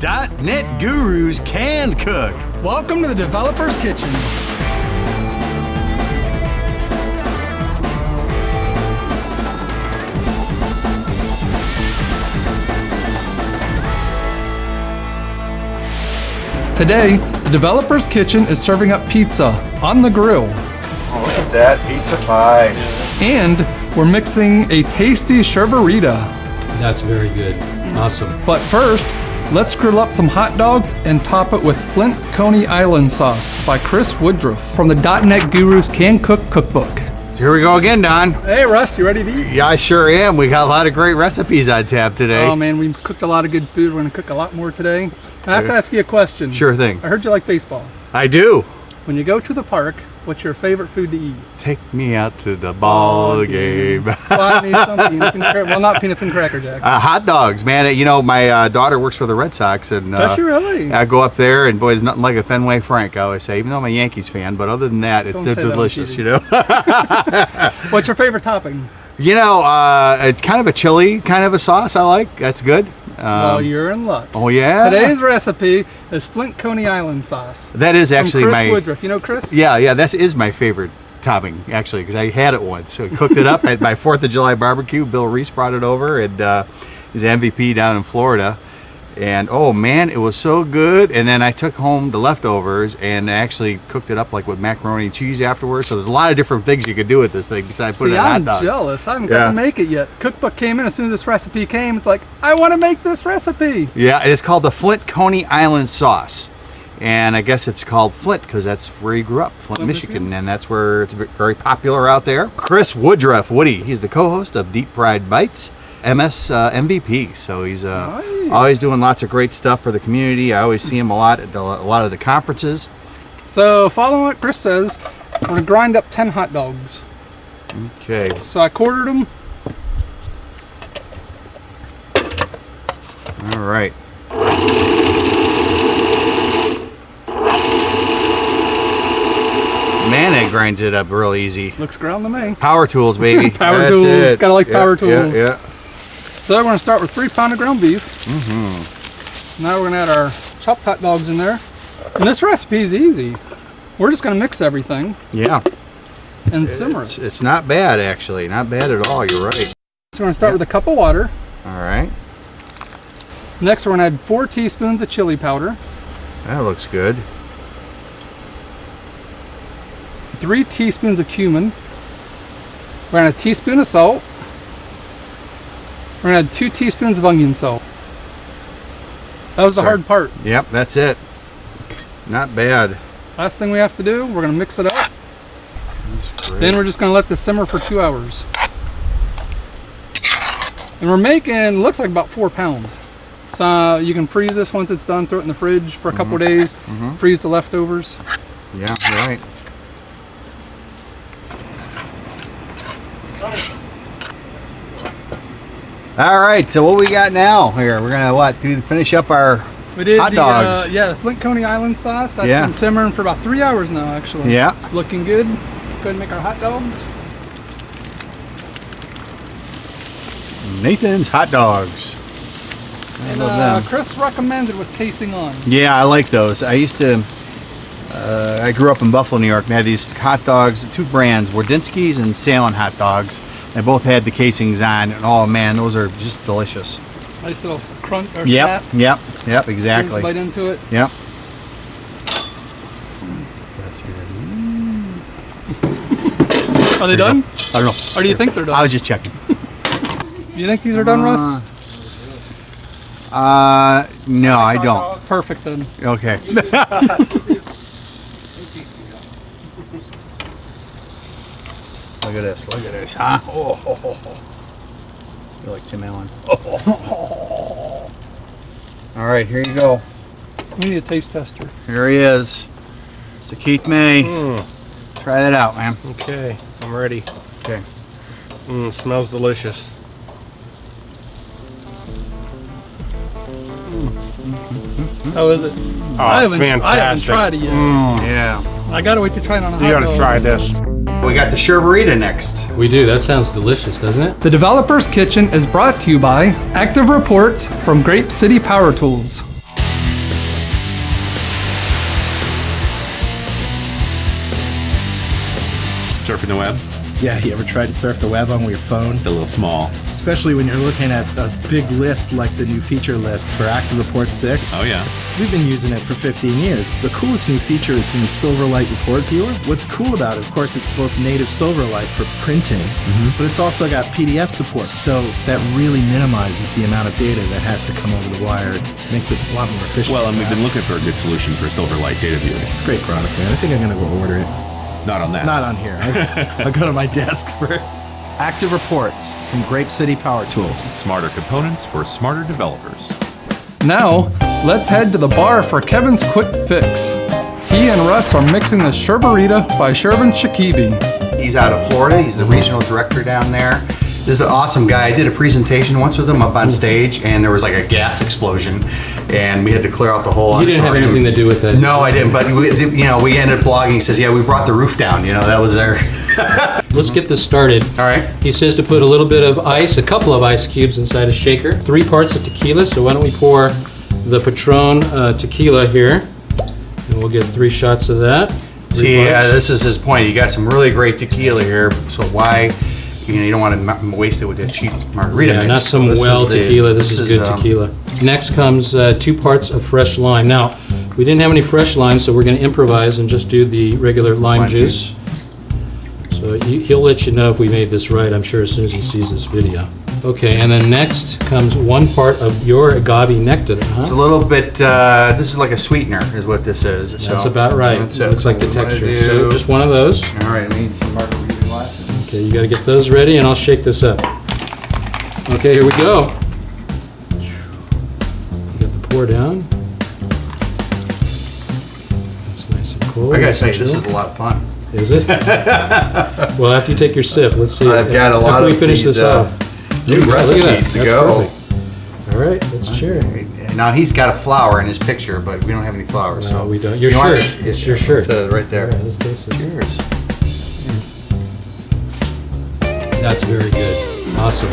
.NET Gurus can cook. Welcome to the Developer's Kitchen. Today, the Developer's Kitchen is serving up pizza on the grill. Oh, look at that pizza pie. And we're mixing a tasty Sherverita. That's very good. Awesome. But first, let's grill up some hot dogs and top it with Flint Coney Island sauce by Chris Woodruff from the .NET Gurus Can Cook Cookbook. So here we go again, Don. Hey Russ, you ready to eat? Yeah, I sure am. We got a lot of great recipes on tap today. Oh man, we cooked a lot of good food. We're gonna cook a lot more today. I have to ask you a question. Sure thing. I heard you like baseball. I do. When you go to the park, what's your favorite food to eat? Take me out to the ball game. Buy me some peanuts and well, not peanuts and Cracker Jacks. Hot dogs, man. You know, my daughter works for the Red Sox, and does she really? I go up there, and boy, there's nothing like a Fenway Frank. I always say, even though I'm a Yankees fan, but other than that, they're delicious. You know. What's your favorite topping? You know, it's kind of a chili kind of a sauce. I like. That's good. Well, you're in luck. Oh yeah. Today's recipe is Flint Coney Island sauce. That is actually from Chris Woodruff. You know Chris? Yeah. That is my favorite topping actually, because I had it once. So I cooked it up at my 4th of July barbecue. Bill Reese brought it over, and he's MVP down in Florida. And oh man, it was so good. And then I took home the leftovers and actually cooked it up like with macaroni and cheese afterwards. So there's a lot of different things you could do with this thing besides putting it in hot dogs. I'm jealous. I haven't got to make it yet. Cookbook came in as soon as this recipe came. It's like, I want to make this recipe. Yeah, and it's called the Flint Coney Island sauce. And I guess it's called Flint because that's where he grew up, Flint, Michigan, and that's where it's very popular out there. Chris Woodruff, Woody, he's the co-host of Deep Fried Bites, MS MVP. So he's always doing lots of great stuff for the community. I always see him a lot at a lot of the conferences. So following what Chris says, we're going to grind up 10 hot dogs. Okay. So I quartered them. All right. Man, it grinds it up real easy. Looks ground to me. Power tools, baby. Power tools. Gotta like power tools. Yeah. So we're going to start with 3 pounds of ground beef. Now we're going to add our chopped hot dogs in there. And this recipe is easy. We're just going to mix everything. Yeah. And simmer it. It's not bad, actually. Not bad at all. You're right. So we're going to start with a cup of water. All right. Next, we're going to add 4 teaspoons of chili powder. That looks good. 3 teaspoons of cumin. We're going to add a teaspoon of salt. We're going to add 2 teaspoons of onion salt. That was the hard part. Yep, that's it. Not bad. Last thing we have to do, we're going to mix it up. That's great. Then we're just going to let this simmer for 2 hours. And we're making, looks like about 4 pounds. So you can freeze this once it's done, throw it in the fridge for a couple of days, freeze the leftovers. Yeah, right. All right, so what we got now here? We're gonna finish up our hot dogs. The Flint Coney Island sauce. That's been simmering for about 3 hours now, actually. Yeah. It's looking good. Go ahead and make our hot dogs. Nathan's hot dogs. I love them. Chris recommended with casing on. Yeah, I like those. I used to. I grew up in Buffalo, New York, and I had these hot dogs, 2 brands, Wardinski's and Salem hot dogs. They both had the casings on, and oh man, those are just delicious. Nice little crunch or snap. Yep, exactly. Bite into it. Yep. Are they done? I don't know. Or do you think they're done? I was just checking. Do you think these are done, Russ? No, I don't. Perfect then. Okay. Look at this, huh? You're like Tim Allen. All right, here you go. We need a taste tester. Here he is. It's a Keith May. Try that out, man. Okay, I'm ready. Okay. Smells delicious. How is it? Oh, I haven't fantastic. tried it yet. Yeah. I gotta wait to try it on a hot You dog. gotta try this. We got the Sherverita next. We do. That sounds delicious, doesn't it? The Developer's Kitchen is brought to you by Active Reports from Grape City Power Tools. Surfing the web? Yeah, you ever tried to surf the web on your phone? It's a little small. Especially when you're looking at a big list like the new feature list for Active Report 6. Oh, yeah. We've been using it for 15 years. The coolest new feature is the new Silverlight Report Viewer. What's cool about it, of course, it's both native Silverlight for printing, but it's also got PDF support. So that really minimizes the amount of data that has to come over the wire. It makes it a lot more efficient. Well, and we've been looking for a good solution for Silverlight data viewing. It's a great product, man. I think I'm going to go order it. Not on that. Not on here. I'll go to my desk first. Active Reports from Grape City Power Tools. Smarter components for smarter developers. Now, let's head to the bar for Kevin's quick fix. He and Russ are mixing the Sherverita by Shervin Shakibi. He's out of Florida. He's the regional director down there. This is an awesome guy. I did a presentation once with him up on stage, and there was like a gas explosion, and we had to clear out the whole You didn't have anything to do with that. No, I didn't. But we ended up blogging. He says, "Yeah, we brought the roof down. That was there." Let's get this started. All right. He says to put a little bit of ice, a couple of ice cubes inside a shaker. 3 parts of tequila. So why don't we pour the Patron tequila here, and we'll get 3 shots of that. See, this is his point. You got some really great tequila here. So why? You don't want to waste it with that cheap margarita mix. Not some tequila. This is good tequila. Next comes 2 parts of fresh lime. Now, we didn't have any fresh lime, so we're going to improvise and just do the regular lime juice. So he'll let you know if we made this right, I'm sure, as soon as he sees this video. Okay, and then next comes 1 part of your agave nectar. It's a little bit, this is like a sweetener, is what this is. That's about right. It's like the texture. So just 1 of those. All right, I need some margarita glasses. Okay, you got to get those ready, and I'll shake this up. Okay, here we go. You got the pour down. That's nice and cold. I gotta say, this is a lot of fun. Is it? Well, after you take your sip, let's see. I've got a lot of of finish these, this off. new recipes to That's go. perfect. All right, let's cheer. Now he's got a flower in his picture, but we don't have any flowers. No, so we don't. Your want shirt. it? It's your shirt. It's right there. All right, let's taste it. Cheers. That's very good. Awesome.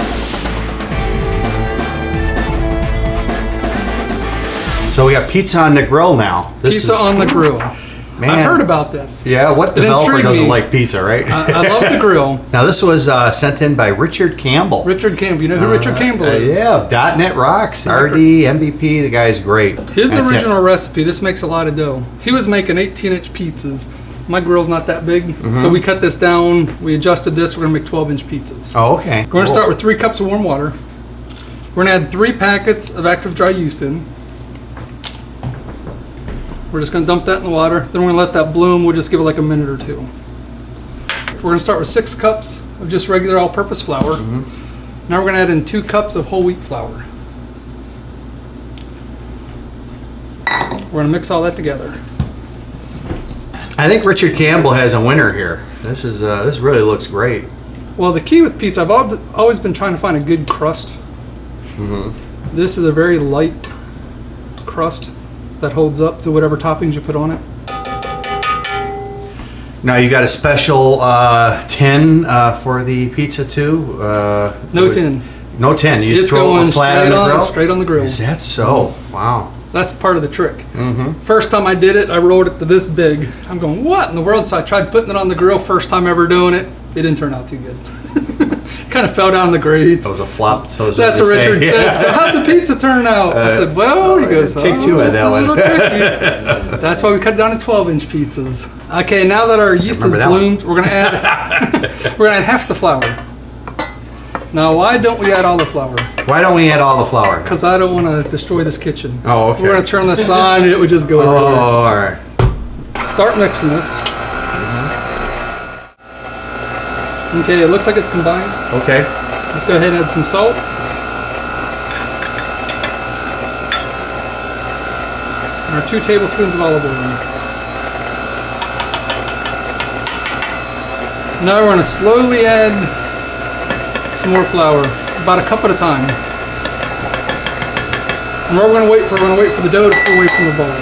So we got pizza on the grill now. Pizza on the grill. Man. I've heard about this. Yeah, what developer intrigued doesn't me. like pizza, right? I love the grill. Now this was sent in by Richard Campbell. Richard Campbell. You know who Richard Campbell is? Yeah, .NET Rocks, RD, MVP, the guy's great. His That's original recipe, this makes a lot of dough. He was making 18-inch pizzas. My grill's not that big, so we cut this down. We adjusted this. We're going to make 12-inch pizzas. Oh, okay. We're going to start with 3 cups of warm water. We're going to add 3 packets of active dry yeast in. We're just going to dump that in the water. Then we're going to let that bloom. We'll just give it like a minute or 2. We're going to start with 6 cups of just regular all-purpose flour. Now we're going to add in 2 cups of whole wheat flour. We're going to mix all that together. I think Richard Campbell has a winner here. This is this really looks great. Well, the key with pizza, I've always been trying to find a good crust. This is a very light crust that holds up to whatever toppings you put on it. Now you got a special tin for the pizza too. No tin. No tin. You just It's throw going it flat on the grill. straight on the grill. Is that so? Wow. That's part of the trick. First time I did it, I rolled it to this big. I'm going, what in the world? So I tried putting it on the grill. First time ever doing it. It didn't turn out too good. Kind of fell down the grates. That was a flop. So That's what Richard said. So how'd the pizza turn out? I said, well, he goes, take 2 at that's that a one. little tricky. That's why we cut it down to 12-inch pizzas. Okay, now that our yeast has remember that bloomed, we're gonna add half the flour. Now, why don't we add all the flour? Why don't we add all the flour? Because I don't want to destroy this kitchen. Oh, okay. We're going to turn this on and it would just go everywhere. Oh, all right. Start mixing this. Okay, it looks like it's combined. Okay. Let's go ahead and add some salt. And our 2 tablespoons of olive oil. Now we're going to slowly add some more flour, about a cup at a time. And we're going to wait for the dough to pull away from the bowl.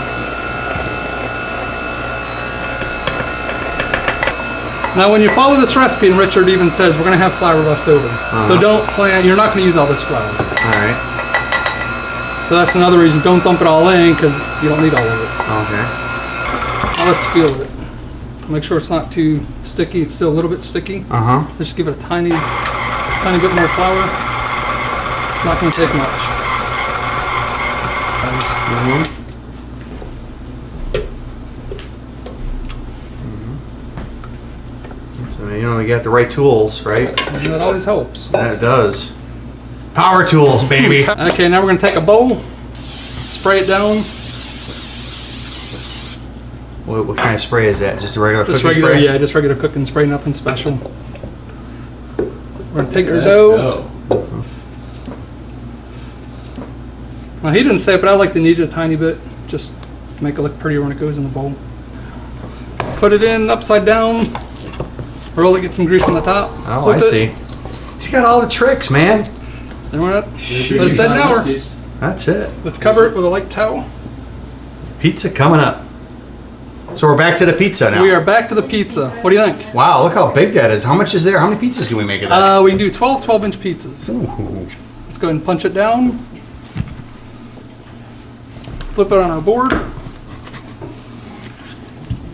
Now, when you follow this recipe, and Richard even says we're going to have flour left over, so don't plan. You're not going to use all this flour. All right. So that's another reason. Don't dump it all in because you don't need all of it. Okay. Now let's feel it. Make sure it's not too sticky. It's still a little bit sticky. Just give it a tiny bit more flour. It's not going to take much. So you know, you got the right tools, right? And that always helps. That it does. Power tools, baby. Okay, now we're going to take a bowl, spray it down. What kind of spray is that? Just a regular Just cooking regular, spray? yeah, just regular cooking spray, nothing special. We're going to take our dough. Well, he didn't say it, but I like to knead it a tiny bit, just to make it look prettier when it goes in the bowl. Put it in upside down. Roll it, get some grease on the top. Oh, I see. He's got all the tricks, man. Then we're not. But it's that now. That's it. Let's cover it with a light towel. Pizza coming up. So we're back to the pizza now. We are back to the pizza. What do you think? Wow, look how big that is. How much is there? How many pizzas can we make of that? We can do 12-inch pizzas. Ooh. Let's go ahead and punch it down. Flip it on our board.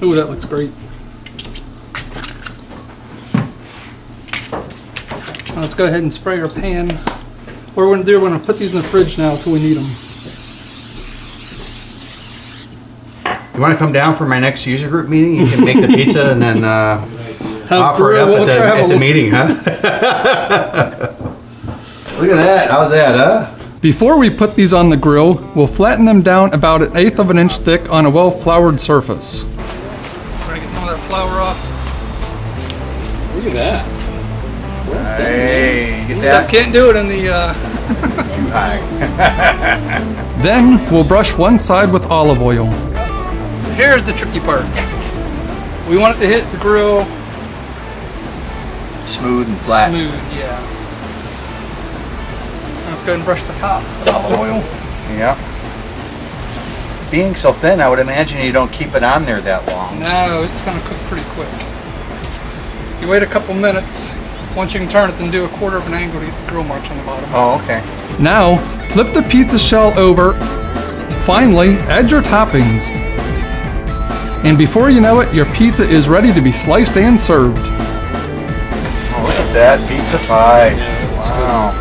Ooh, that looks great. Now let's go ahead and spray our pan. What we're going to do, we're going to put these in the fridge now until we need them. You want to come down for my next user group meeting? You can make the pizza and then offer it up at the meeting, huh? Look at that. How's that, huh? Before we put these on the grill, we'll flatten them down about 1/8 of an inch thick on a well-floured surface. We're going to get some of that flour off. Look at that. Hey, get So that? can't do it in the... Too high. Then we'll brush one side with olive oil. Here's the tricky part. We want it to hit the grill Smooth and flat. smooth, yeah. Let's go ahead and brush the top with olive oil. Yeah. Being so thin, I would imagine you don't keep it on there that long. No, it's going to cook pretty quick. You wait a couple minutes. Once you can turn it, then do 1/4 of an angle to get the grill marks on the bottom. Oh, okay. Now, flip the pizza shell over. Finally, add your toppings. And before you know it, your pizza is ready to be sliced and served. Oh, look at that pizza pie. Wow.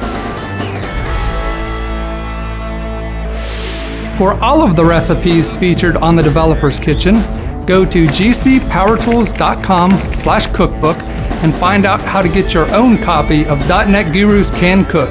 For all of the recipes featured on the Developer's Kitchen, go to gcpowertools.com/cookbook and find out how to get your own copy of .NET Gurus Can Cook.